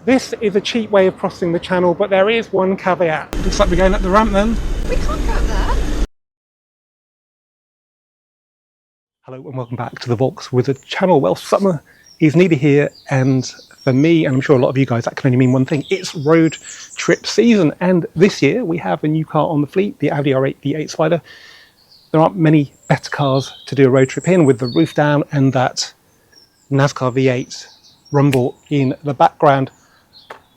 This is a cheap way of crossing the channel, but there is one caveat. Looks like we're going up the ramp then. We can't go up there. Hello and welcome back to the Vaux Wizard channel. Well, summer is nearly here, and for me, and I'm sure a lot of you guys, that can only mean one thing: it's road trip season. And this year we have a new car on the fleet, the Audi R8 Spyder. There aren't many better cars to do a road trip in, with the roof down and that NASCAR V8 rumble in the background.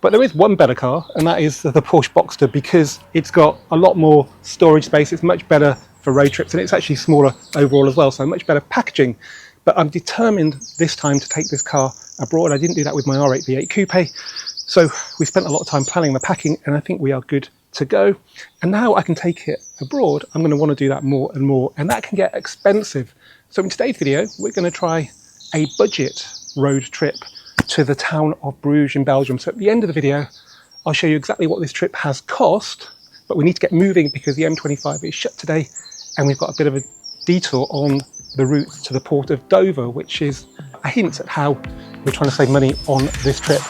But there is one better car, and that is the Porsche Boxster, because it's got a lot more storage space. It's much better for road trips, and it's actually smaller overall as well, so much better packaging. But I'm determined this time to take this car abroad. I didn't do that with my R8 V8 Coupe, so we spent a lot of time planning the packing, and I think we are good to go. And now I can take it abroad, I'm going to want to do that more and more, and that can get expensive. So in today's video, we're going to try a budget road trip to the town of Bruges in Belgium. So at the end of the video, I'll show you exactly what this trip has cost, but we need to get moving because the M25 is shut today, and we've got a bit of a detour on the route to the port of Dover, which is a hint at how we're trying to save money on this trip.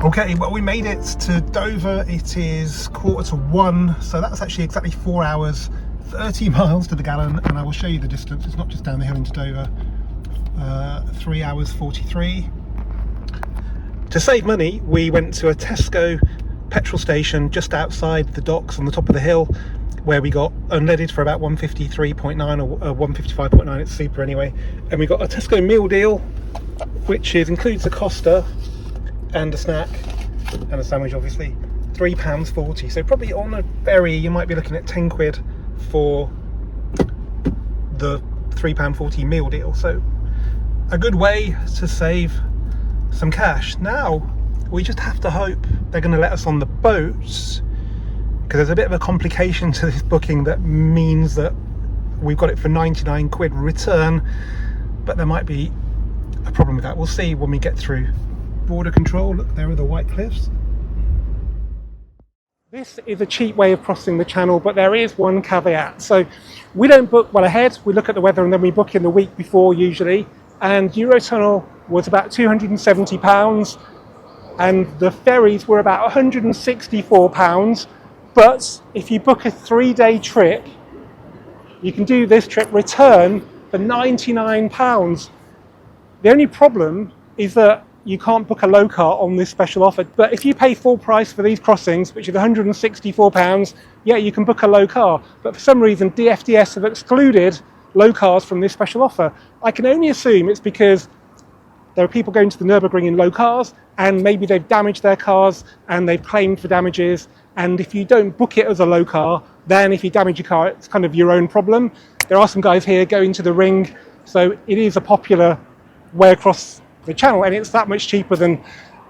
Okay, well, we made it to Dover. It is 1:45, so that's actually exactly 4 hours, 30 miles to the gallon, and I will show you the distance. It's not just down the hill into Dover. 3 hours 43. To save money, we went to a Tesco petrol station just outside the docks on the top of the hill, where we got unleaded for about 153.9 or 155.9. It's super anyway. And we got a Tesco meal deal, which includes a Costa and a snack and a sandwich, obviously. £3.40. So probably on a ferry you might be looking at 10 quid for the £3.40 meal deal. So a good way to save some cash. Now we just have to hope they're going to let us on the boats, because there's a bit of a complication to this booking that means that we've got it for 99 quid return, but there might be a problem with that. We'll see when we get through border control. Look, there are the white cliffs. This is a cheap way of crossing the channel, but there is one caveat. So we don't book well ahead. We look at the weather and then we book in the week before usually. And Eurotunnel was about £270, and the ferries were about £164. But if you book a 3-day trip, you can do this trip return for £99. The only problem is that you can't book a low car on this special offer. But if you pay full price for these crossings, which is £164, yeah, you can book a low car. But for some reason, DFDS have excluded low cars from this special offer. I can only assume it's because there are people going to the Nürburgring in low cars, and maybe they've damaged their cars and they've claimed for damages. And if you don't book it as a low car, then if you damage your car, it's kind of your own problem. There are some guys here going to the ring, so it is a popular way across the channel, and it's that much cheaper than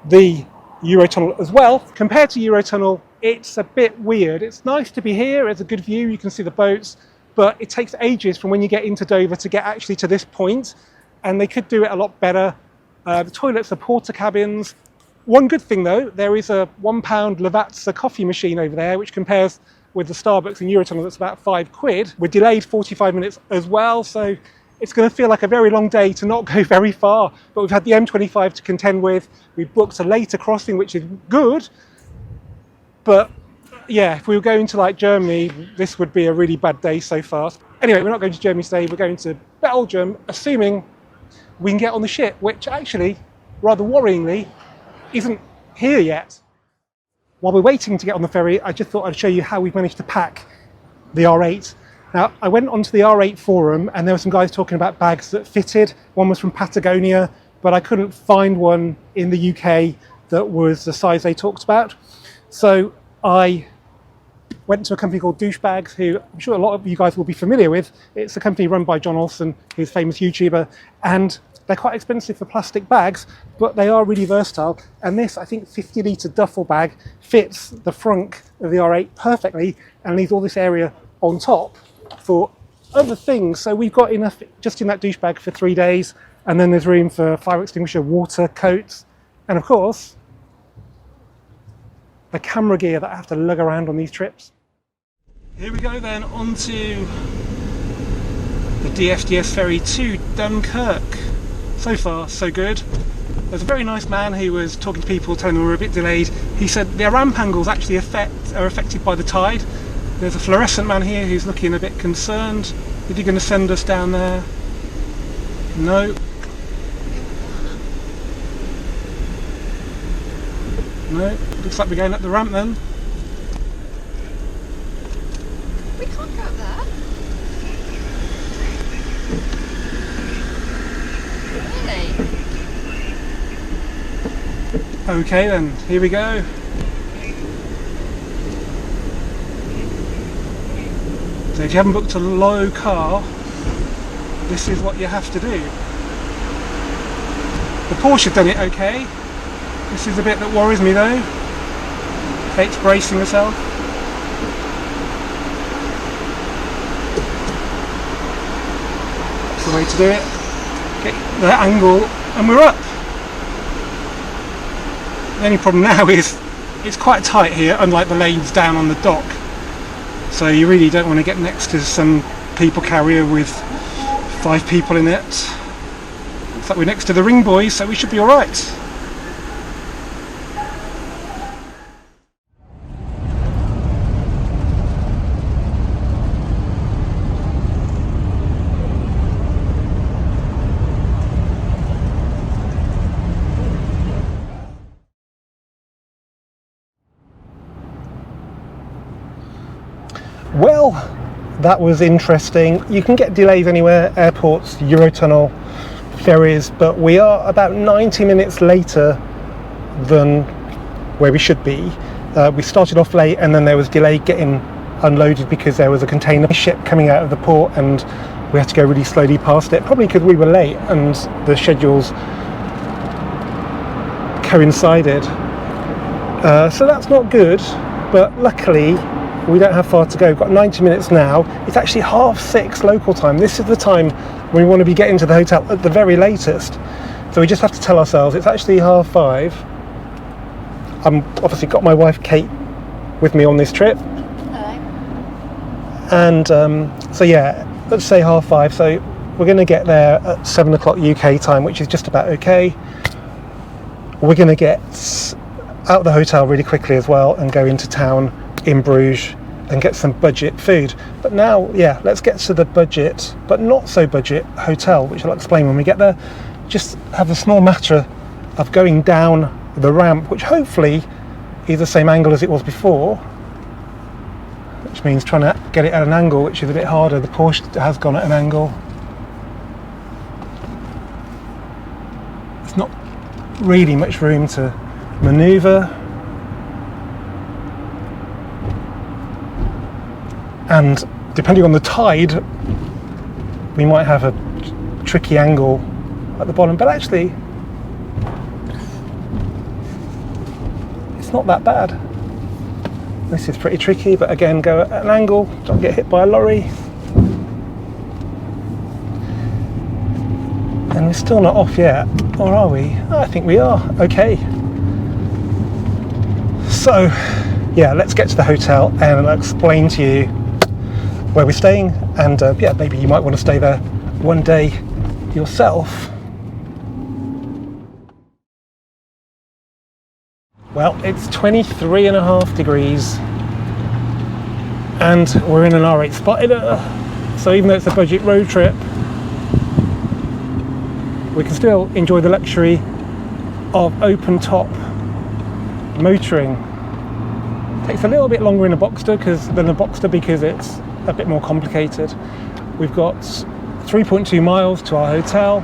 the Eurotunnel as well. Compared to Eurotunnel, it's a bit weird. It's nice to be here, it's a good view, you can see the boats, but it takes ages from when you get into Dover to get actually to this point, and they could do it a lot better. The toilets are porta cabins. One good thing though, there is a £1 Lavazza coffee machine over there, which compares with the Starbucks in Eurotunnel that's about 5 quid. We're delayed 45 minutes as well, so it's going to feel like a very long day to not go very far. But we've had the M25 to contend with. We've booked a later crossing, which is good. But yeah, if we were going to like Germany, this would be a really bad day so far. Anyway, we're not going to Germany today. We're going to Belgium, assuming we can get on the ship, which actually, rather worryingly, isn't here yet. While we're waiting to get on the ferry, I just thought I'd show you how we've managed to pack the R8. Now, I went onto the R8 forum and there were some guys talking about bags that fitted. One was from Patagonia, but I couldn't find one in the UK that was the size they talked about. So I went to a company called Douchebags, who I'm sure a lot of you guys will be familiar with. It's a company run by John Olsen, who's a famous YouTuber, and They're quite expensive for plastic bags, but they are really versatile. And this, I think, 50-litre duffel bag fits the front of the R8 perfectly and leaves all this area on top for other things. So we've got enough just in that douche bag for 3 days, and then there's room for fire extinguisher, water, coats, and of course, the camera gear that I have to lug around on these trips. Here we go then, onto the DFDS ferry to Dunkirk. So far, so good. There's a very nice man who was talking to people, telling them we're a bit delayed. He said the ramp angles actually are affected by the tide. There's a fluorescent man here who's looking a bit concerned. Is he going to send us down there? No. No. Looks like we're going up the ramp then. We can't go up there. Really? Okay then, here we go. So if you haven't booked a low car, this is what you have to do. The Porsche have done it okay. This is the bit that worries me though. Kate's bracing herself. That's the way to do it. Get the angle and we're up. The only problem now is it's quite tight here, unlike the lanes down on the dock. So you really don't want to get next to some people carrier with 5 people in it. Looks like we're next to the ring boys, so we should be alright. Well, that was interesting. You can get delays anywhere, airports, Eurotunnel, ferries, but we are about 90 minutes later than where we should be. We started off late and then there was delay getting unloaded because there was a container ship coming out of the port and we had to go really slowly past it, probably because we were late and the schedules coincided. So that's not good, but luckily we don't have far to go. We've got 90 minutes now. It's actually 6:30 local time. This is the time when we want to be getting to the hotel at the very latest. So we just have to tell ourselves it's actually 5:30. I'm obviously got my wife Kate with me on this trip. Hello. And so yeah, let's say 5:30. So we're going to get there at 7 o'clock UK time, which is just about okay. We're going to get out of the hotel really quickly as well and go into town in Bruges and get some budget food. But now, yeah, let's get to the budget, but not so budget hotel, which I'll explain when we get there. Just have a small matter of going down the ramp, which hopefully is the same angle as it was before, which means trying to get it at an angle, which is a bit harder. The Porsche has gone at an angle. There's not really much room to manoeuvre. And depending on the tide, we might have a tricky angle at the bottom, but actually it's not that bad. This is pretty tricky, but again, go at an angle, don't get hit by a lorry. And we're still not off yet, or are we? I think we are. Okay. So yeah, let's get to the hotel and I'll explain to you where we're staying, and yeah, maybe you might want to stay there one day yourself. Well, it's 23.5 degrees and we're in an R8 Spyder, so even though it's a budget road trip, we can still enjoy the luxury of open top motoring. It takes a little bit longer in a Boxster than a Boxster because it's a bit more complicated. We've got 3.2 miles to our hotel.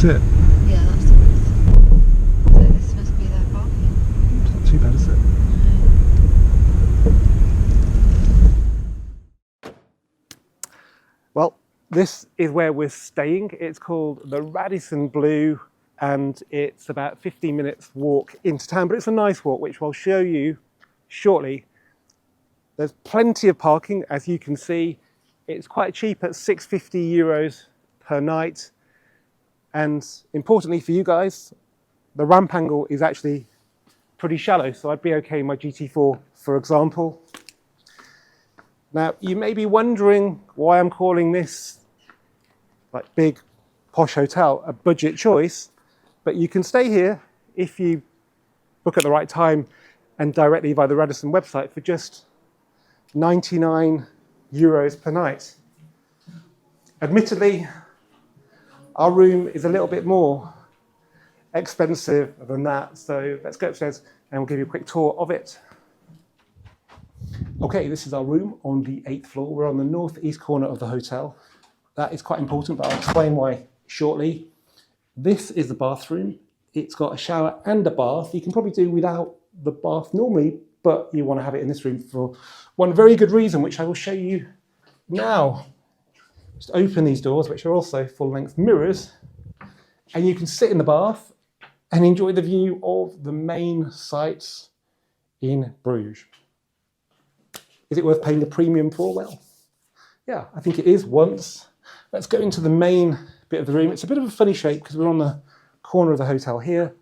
this it? Yeah, that's the width. So this must be their parking. It's not too bad, is it? Well, this is where we're staying. It's called the Radisson Blu, and it's about 15 minutes walk into town, but it's a nice walk, which I'll show you shortly. There's plenty of parking, as you can see. It's quite cheap at €650 per night. And importantly for you guys, the ramp angle is actually pretty shallow, so I'd be okay in my GT4, for example. Now, you may be wondering why I'm calling this like big posh hotel a budget choice, but you can stay here if you book at the right time and directly via the Radisson website for just €99 per night. Admittedly, our room is a little bit more expensive than that, so let's go upstairs and we'll give you a quick tour of it. Okay, this is our room on the 8th floor. We're on the northeast corner of the hotel. That is quite important, but I'll explain why shortly. This is the bathroom. It's got a shower and a bath. You can probably do without the bath normally, but you want to have it in this room for one very good reason, which I will show you now. Just open these doors, which are also full-length mirrors, and you can sit in the bath and enjoy the view of the main sights in Bruges. Is it worth paying a premium for? Well, yeah, I think it is once. Let's go into the main bit of the room. It's a bit of a funny shape because we're on the corner of the hotel here.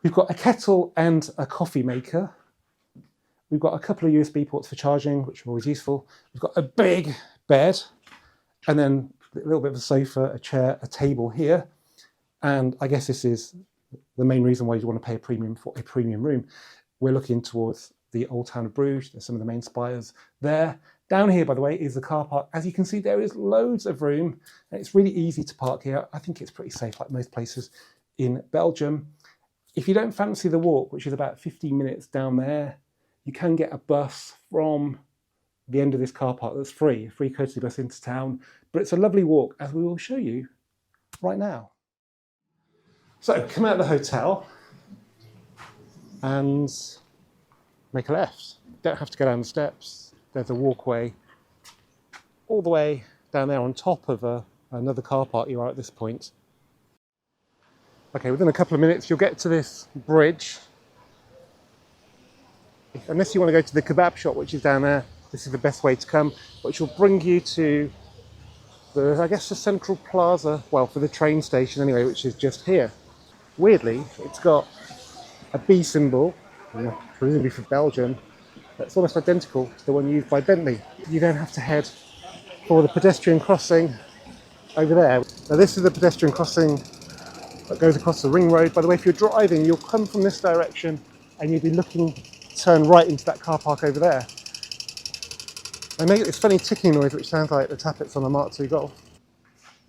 We've got a kettle and a coffee maker. We've got a couple of USB ports for charging, which are always useful. We've got a big bed, and then a little bit of a sofa, a chair, a table here. And I guess this is the main reason why you want to pay a premium for a premium room. We're looking towards the old town of Bruges. There's some of the main spires there. Down here, by the way, is the car park. As you can see, there is loads of room, and it's really easy to park here. I think it's pretty safe, like most places in Belgium. If you don't fancy the walk, which is about 15 minutes down there, you can get a bus from the end of this car park that's free, a free courtesy bus into town. But it's a lovely walk, as we will show you right now. So come out of the hotel and make a left. You don't have to go down the steps. There's a walkway all the way down there on top of another car park you are at this point. Okay, within a couple of minutes you'll get to this bridge. Unless you want to go to the kebab shop, which is down there, this is the best way to come, which will bring you to I guess the central plaza, well, for the train station anyway, which is just here. Weirdly, it's got a B symbol, presumably for Belgium, that's almost identical to the one used by Bentley. You don't have to head for the pedestrian crossing over there. Now this is the pedestrian crossing that goes across the ring road. By the way, if you're driving, you'll come from this direction and you'll be looking to turn right into that car park over there. They make this funny ticking noise, which sounds like the tappets on a Mark II Golf.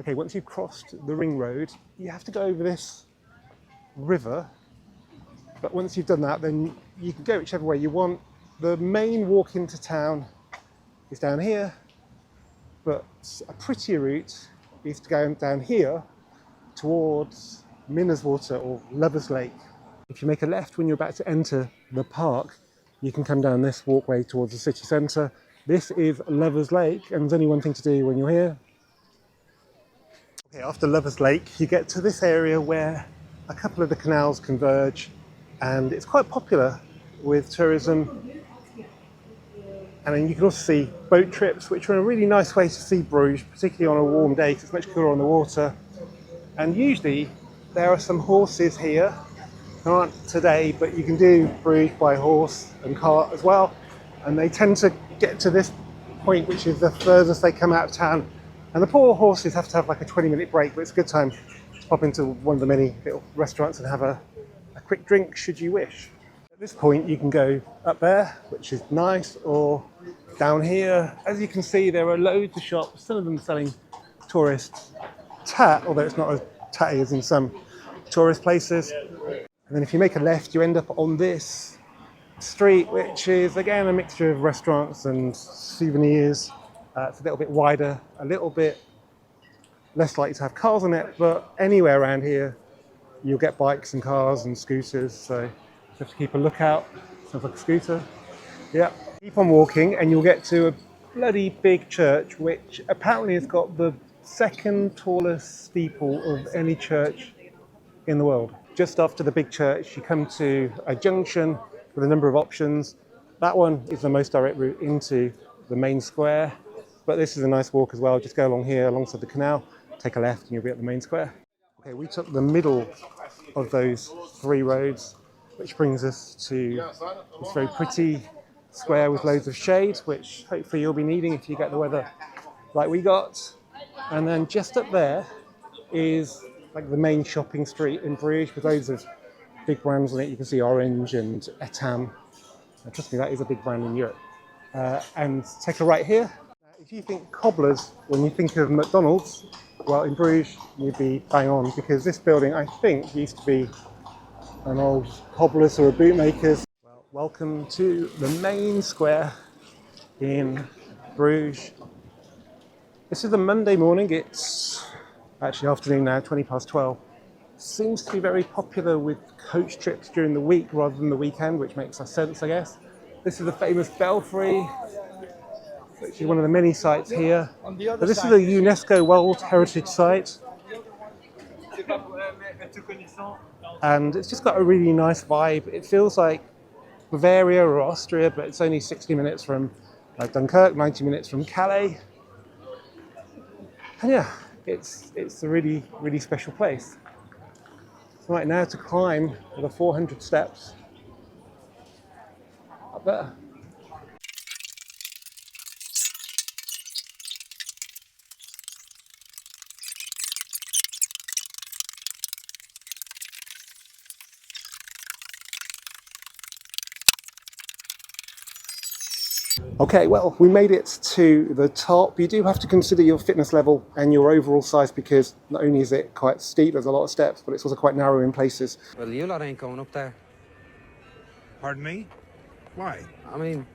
Okay, once you've crossed the ring road, you have to go over this river. But once you've done that, then you can go whichever way you want. The main walk into town is down here, but a prettier route is to go down here towards Minnerswater or Lovers Lake. If you make a left when you're about to enter the park, you can come down this walkway towards the city centre. This is Lovers Lake, and there's only one thing to do when you're here. Okay, after Lovers Lake, you get to this area where a couple of the canals converge, and it's quite popular with tourism. And then you can also see boat trips, which are a really nice way to see Bruges, particularly on a warm day, because it's much cooler on the water. And usually there are some horses here. There aren't today, but you can do Bruges by horse and cart as well. And they tend to get to this point, which is the furthest they come out of town. And the poor horses have to have like a 20-minute break, but it's a good time to pop into one of the many little restaurants and have a quick drink, should you wish. At this point, you can go up there, which is nice, or down here. As you can see, there are loads of shops, some of them selling tourist tat, although it's not as tatty as in some tourist places. And then if you make a left, you end up on this street, which is again a mixture of restaurants and souvenirs. It's a little bit wider, a little bit less likely to have cars on it, but anywhere around here you'll get bikes and cars and scooters, so you have to keep a lookout. Sounds like a scooter. Yeah. Keep on walking and you'll get to a bloody big church, which apparently has got the second tallest steeple of any church in the world. Just after the big church, you come to a junction with a number of options. That one is the most direct route into the main square, but this is a nice walk as well. Just go along here, alongside the canal, take a left and you'll be at the main square. Okay, we took the middle of those three roads, which brings us to this very pretty square with loads of shade, which hopefully you'll be needing if you get the weather like we got. And then just up there is like the main shopping street in Bruges with loads of big brands on it. You can see Orange and Etam. Trust me, that is a big brand in Europe. And take a right here. If you think cobblers when you think of McDonald's, well, in Bruges you'd be bang on, because this building I think used to be an old cobbler's or a bootmaker's. Well, welcome to the main square in Bruges. This is a Monday morning. It's actually afternoon now, 12:20. Seems to be very popular with coach trips during the week rather than the weekend, which makes sense, I guess. This is the famous Belfry, which is one of the many sites here. But this is a UNESCO World Heritage Site. And it's just got a really nice vibe. It feels like Bavaria or Austria, but it's only 60 minutes from Dunkirk, 90 minutes from Calais. And yeah, it's a really, really special place. So right now to climb the 400 steps up there. Okay, well, we made it to the top. You do have to consider your fitness level and your overall size, because not only is it quite steep, there's a lot of steps, but it's also quite narrow in places. Well, you lot ain't going up there. Pardon me? Why? I mean,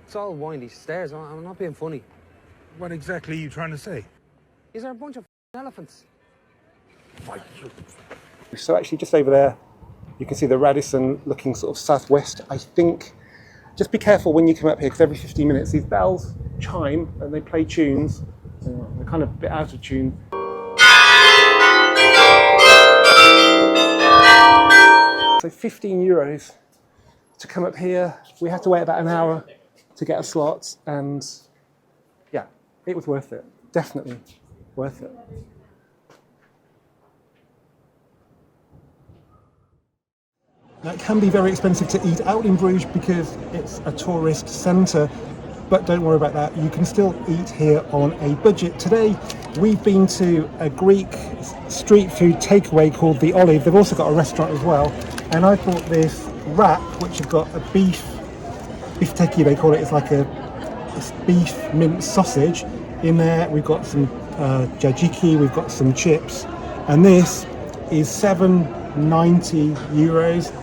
it's all windy stairs. I'm not being funny. What exactly are you trying to say? Is there a bunch of elephants? So actually just over there, you can see the Radisson looking sort of southwest, I think. Just be careful when you come up here, because every 15 minutes these bells chime and they play tunes. They're kind of a bit out of tune. So €15 to come up here. We had to wait about an hour to get a slot, and yeah, it was worth it. Definitely worth it. Now, it can be very expensive to eat out in Bruges because it's a tourist centre, but don't worry about that. You can still eat here on a budget. Today, we've been to a Greek street food takeaway called The Olive. They've also got a restaurant as well. And I bought this wrap, which has got a beef teki, they call it. It's like a beef minced sausage. In there, we've got some tzatziki, we've got some chips. And this is €7.90.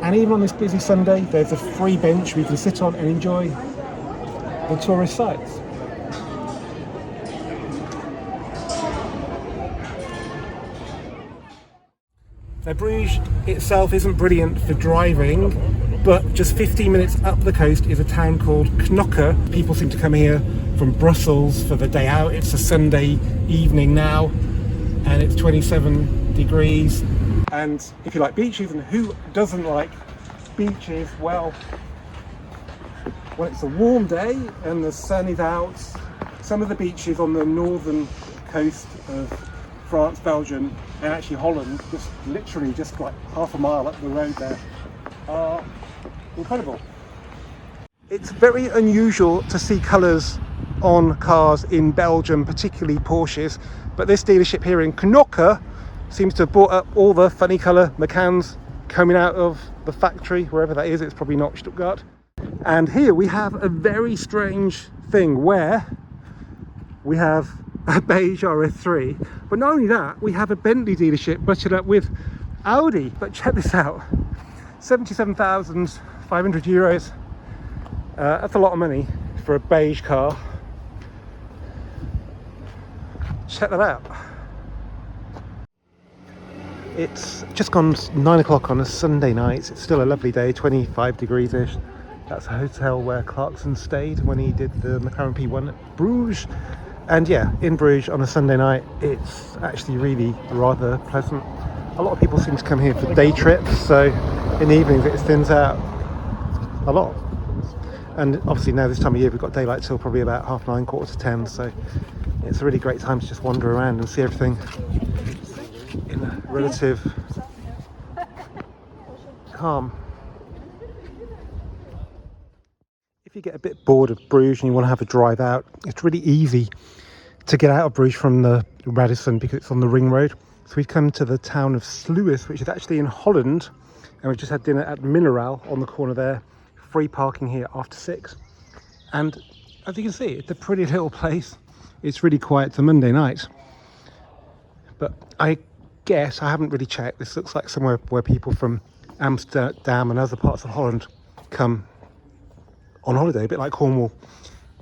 And even on this busy Sunday, there's a free bench we can sit on and enjoy the tourist sites. Now, Bruges itself isn't brilliant for driving, but just 15 minutes up the coast is a town called Knokke. People seem to come here from Brussels for the day out. It's a Sunday evening now, and it's 27 degrees. And if you like beaches, and who doesn't like beaches? Well, when it's a warm day and the sun is out, some of the beaches on the northern coast of France, Belgium, and actually Holland, just literally just like half a mile up the road there, are incredible. It's very unusual to see colours on cars in Belgium, particularly Porsches, but this dealership here in Knokke seems to have brought up all the funny colour Macans coming out of the factory, wherever that is. It's probably not Stuttgart. And here we have a very strange thing where we have a beige RS3, but not only that, we have a Bentley dealership butchered up with Audi. But check this out, €77,500. That's a lot of money for a beige car. Check that out. It's just gone 9 o'clock on a Sunday night. It's still a lovely day, 25 degrees-ish. That's a hotel where Clarkson stayed when he did the McLaren P1 at Bruges. And yeah, in Bruges on a Sunday night, it's actually really rather pleasant. A lot of people seem to come here for day trips, so in the evenings it thins out a lot. And obviously now this time of year we've got daylight till probably about 9:30, 10:15, so it's a really great time to just wander around and see everything in a relative calm. If you get a bit bored of Bruges and you want to have a drive out, it's really easy to get out of Bruges from the Radisson because it's on the ring road. So we've come to the town of Sluis, which is actually in Holland, and we've just had dinner at Mineral on the corner there. Free parking here after 6. And as you can see, it's a pretty little place. It's really quiet. It's a Monday night. But I guess, I haven't really checked, this looks like somewhere where people from Amsterdam and other parts of Holland come on holiday, a bit like Cornwall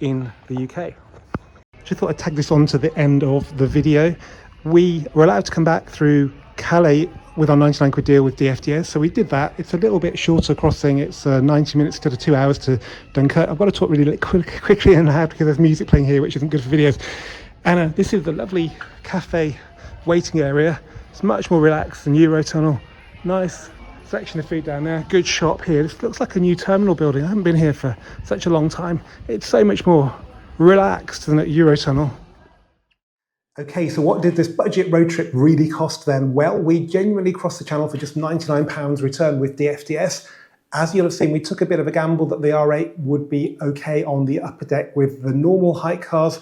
in the UK. Just thought I'd tag this on to the end of the video. We were allowed to come back through Calais with our 99 quid deal with DFDS, so we did that. It's a little bit shorter crossing. It's 90 minutes instead of 2 hours to Dunkirk. I've got to talk really quickly and loud because there's music playing here, which isn't good for videos. And this is the lovely cafe waiting area. It's much more relaxed than Eurotunnel. Nice section of food down there. Good shop here. This looks like a new terminal building. I haven't been here for such a long time. It's so much more relaxed than at Eurotunnel. Okay, so what did this budget road trip really cost then? Well, we genuinely crossed the channel for just £99 return with DFDS. As you'll have seen, we took a bit of a gamble that the R8 would be okay on the upper deck with the normal height cars,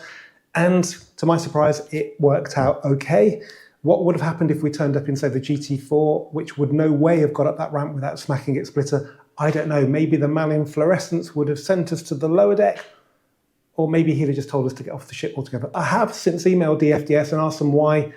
and to my surprise, it worked out okay. What would have happened if we turned up in, say, the GT4, which would no way have got up that ramp without smacking its splitter? I don't know. Maybe the man in fluorescence would have sent us to the lower deck, or maybe he'd have just told us to get off the ship altogether. I have since emailed DFDS and asked them why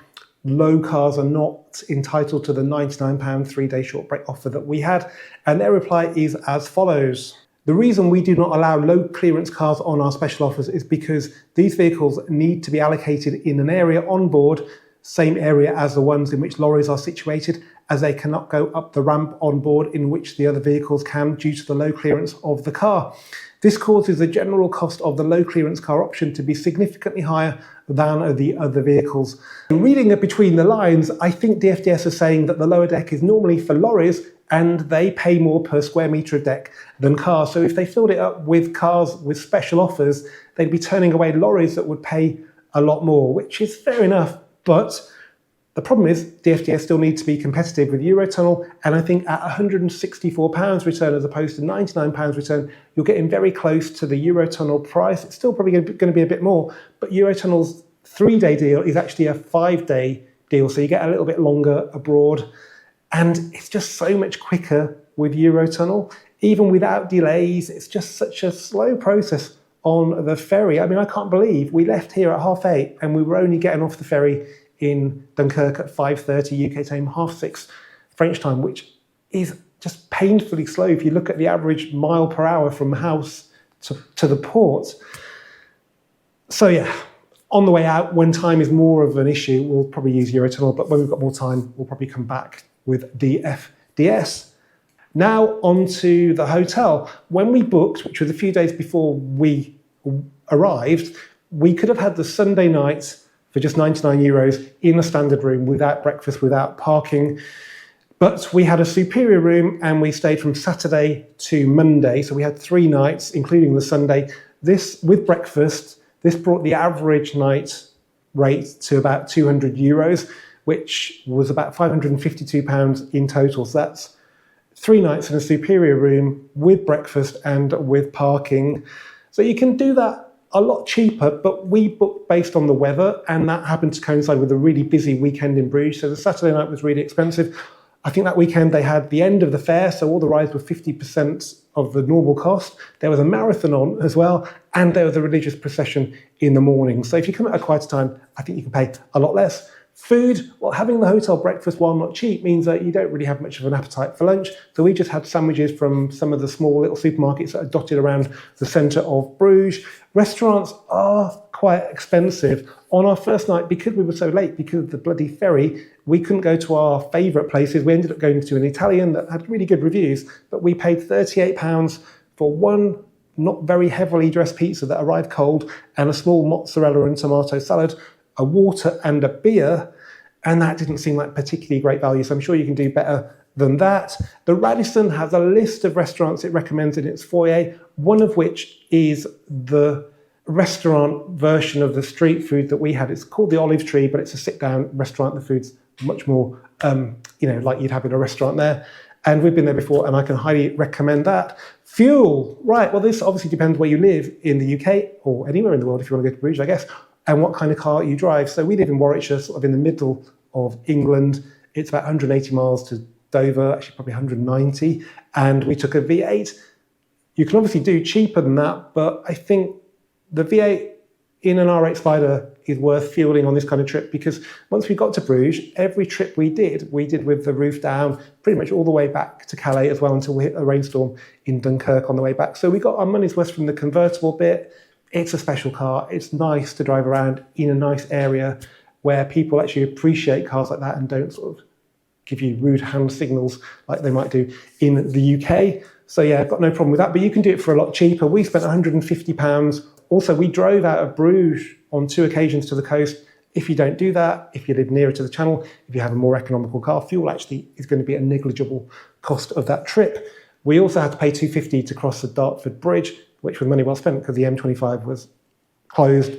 low cars are not entitled to the £99 3-day short break offer that we had, and their reply is as follows. The reason we do not allow low clearance cars on our special offers is because these vehicles need to be allocated in an area on board, same area as the ones in which lorries are situated, as they cannot go up the ramp on board in which the other vehicles can due to the low clearance of the car. This causes the general cost of the low clearance car option to be significantly higher than the other vehicles. Reading it between the lines, I think DFDS is saying that the lower deck is normally for lorries and they pay more per square metre of deck than cars. So if they filled it up with cars with special offers, they'd be turning away lorries that would pay a lot more, which is fair enough. But the problem is DFDS still needs to be competitive with Eurotunnel, and I think at £164 return as opposed to £99 return, you're getting very close to the Eurotunnel price. It's still probably going to be a bit more, but Eurotunnel's 3-day deal is actually a 5-day deal, so you get a little bit longer abroad, and it's just so much quicker with Eurotunnel. Even without delays, it's just such a slow process on the ferry. I mean, I can't believe we left here at 8:30 and we were only getting off the ferry in Dunkirk at 5:30 UK time, 6:30 French time, which is just painfully slow if you look at the average mile per hour from house to the port. So yeah, on the way out, when time is more of an issue, we'll probably use Eurotunnel, but when we've got more time, we'll probably come back with DFDS. Now on to the hotel. When we booked, which was a few days before we arrived, we could have had the Sunday night for just €99 in a standard room without breakfast, without parking. But we had a superior room and we stayed from Saturday to Monday. So we had 3 nights, including the Sunday. This, with breakfast, this brought the average night rate to about €200, which was about £552 in total. So that's 3 nights in a superior room with breakfast and with parking. So you can do that a lot cheaper, but we booked based on the weather, and that happened to coincide with a really busy weekend in Bruges. So the Saturday night was really expensive. I think that weekend they had the end of the fair, so all the rides were 50% of the normal cost. There was a marathon on as well, and there was a religious procession in the morning. So if you come at a quieter time, I think you can pay a lot less. Food, well, having the hotel breakfast, while not cheap, means that you don't really have much of an appetite for lunch. So we just had sandwiches from some of the small little supermarkets that are dotted around the centre of Bruges. Restaurants are quite expensive. On our first night, because we were so late, because of the bloody ferry, we couldn't go to our favourite places. We ended up going to an Italian that had really good reviews, but we paid £38 for one not very heavily dressed pizza that arrived cold and a small mozzarella and tomato salad, a water and a beer, and that didn't seem like particularly great value, so I'm sure you can do better than that. The Radisson has a list of restaurants it recommends in its foyer, one of which is the restaurant version of the street food that we had. It's called the Olive Tree, but it's a sit-down restaurant. The food's much more, like you'd have in a restaurant there. And we've been there before, and I can highly recommend that. Fuel, right, well, this obviously depends where you live in the UK, or anywhere in the world if you want to go to Bruges, I guess, and what kind of car you drive. So we live in Warwickshire, sort of in the middle of England. It's about 180 miles to Dover, actually probably 190, and we took a V8. You can obviously do cheaper than that, but I think the V8 in an R8 Spyder is worth fueling on this kind of trip, because once we got to Bruges, every trip we did with the roof down, pretty much all the way back to Calais as well, until we hit a rainstorm in Dunkirk on the way back. So we got our money's worth from the convertible bit. It's a special car. It's nice to drive around in a nice area where people actually appreciate cars like that and don't sort of give you rude hand signals like they might do in the UK. So yeah, I've got no problem with that, but you can do it for a lot cheaper. We spent £150. Also, we drove out of Bruges on 2 occasions to the coast. If you don't do that, if you live nearer to the channel, if you have a more economical car, fuel actually is going to be a negligible cost of that trip. We also had to pay £250 to cross the Dartford Bridge, which was money well spent because the M25 was closed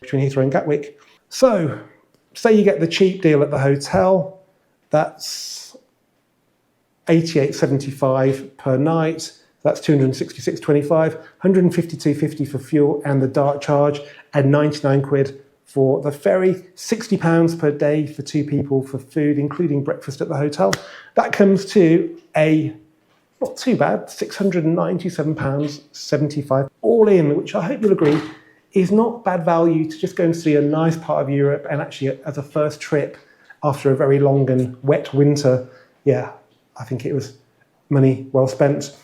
between Heathrow and Gatwick. So, say you get the cheap deal at the hotel, that's £88.75 per night. That's £266.25, £152.50 for fuel and the dart charge, and 99 quid for the ferry, £60 per day for 2 people for food, including breakfast at the hotel. That comes to not too bad, £697.75 all in, which I hope you'll agree is not bad value to just go and see a nice part of Europe, and actually as a first trip after a very long and wet winter. Yeah, I think it was money well spent.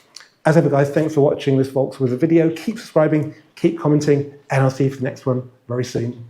As ever, guys, thanks for watching this Volkswagen video. Keep subscribing, keep commenting, and I'll see you for the next one very soon.